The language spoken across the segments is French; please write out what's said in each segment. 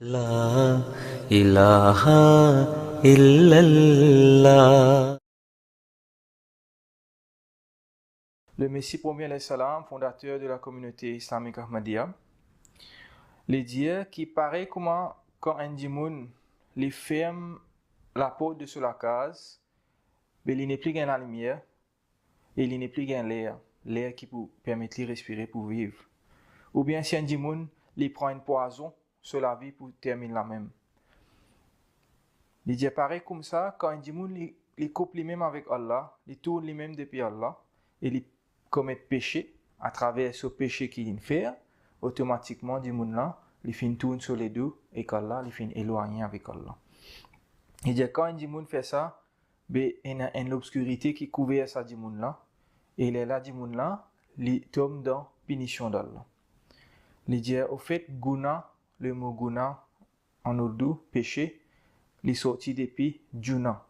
La ilaha illallah. Le Messie premier alayhi salam, fondateur de la communauté islamique Ahmadiyya, les dire qui paraît comment quand un dimoun les ferme la porte de sous la case, mais il n'est plus gain la lumière et il n'est plus gain l'air qui peut permettre de respirer pour vivre. Ou bien si un dimoun les prend une poison sur la vie pour terminer la même. Il dit pareil comme ça quand un dimoun les coupe lui-même avec Allah, il tourne lui-même depuis Allah et il commet péché à travers ce péché qu'il fait, automatiquement dimoun là, il finit tourne sur les deux et qu'Allah il finit éloigné avec Allah. Il dit quand un dimoun fait ça, ben il y a une obscurité qui couvre ça dimoun là et il est là dimoun là, il tombe dans punition d'Allah. Il dit au fait guna, le mot guna en ourdou péché, il sorti depuis Juna.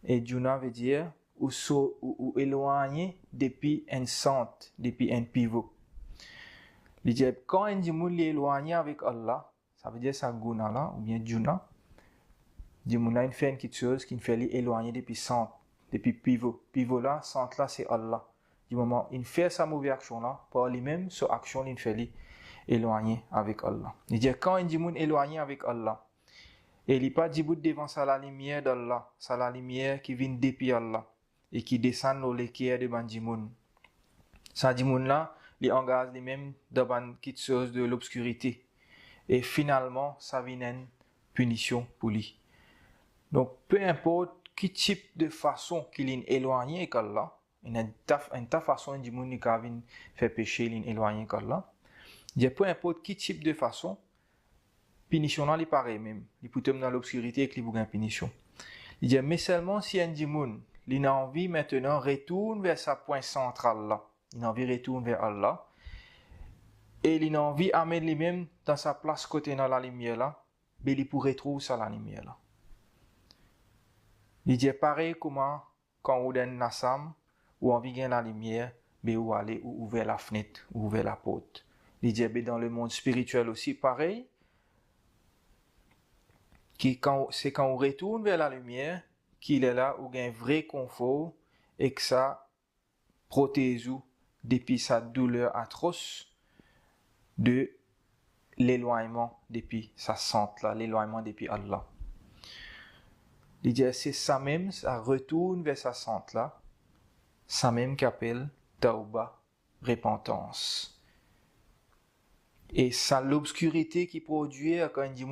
Et Juna veut dire ou éloigné depuis un centre, depuis un pivot. Il dit quand un dimoun est éloigné avec Allah, ça veut dire ça Guna là, ou bien Juna. Dimoun là, il fait une petite chose qui fait éloigné depuis centre, depuis pivot. Pivot là, centre là, c'est Allah. Du moment il fait sa mauvaise action là, par lui-même, cette action il fait éloigné avec Allah. Il dit quand un dimoun éloigné avec Allah, et il n'est pas dit devant ça la lumière d'Allah, ça la lumière qui vient depuis Allah et qui descend dans l'équerre de Bandimoun. Ça dimoun là, il engage lui-même dans une petite chose de l'obscurité. Et finalement, ça vient une punition pour lui. Donc, peu importe quel type de façon qu'il est éloigné avec Allah, une ta façon dimoun qui vient faire péché, il est éloigné avec Allah. Peu importe quel type de façon, punition là, il paraît même. Il peut tomber dans l'obscurité et qu'il y a une punition. Il dit, mais seulement si un dimoun, il a envie maintenant retourne vers sa point central là. Il a envie retourne vers Allah. Et il a envie d'amener lui-même dans sa place côté dans la lumière là. Mais il pourrait trouver ça la lumière là. Il dit, pareil comment quand on donne Nassam, ou envie de la lumière, mais où aller, ou ouvrir la fenêtre, ou ouvrir la porte. Il dit, dans le monde spirituel aussi, pareil. C'est quand on retourne vers la lumière qu'il est là où il y a un vrai confort et que ça protège depuis sa douleur atroce de l'éloignement depuis sa centre là, l'éloignement depuis Allah. Il dit c'est ça même, ça retourne vers sa centre là, ça même qu'appelle tauba, repentance. Et ça l'obscurité qui produit quand il dit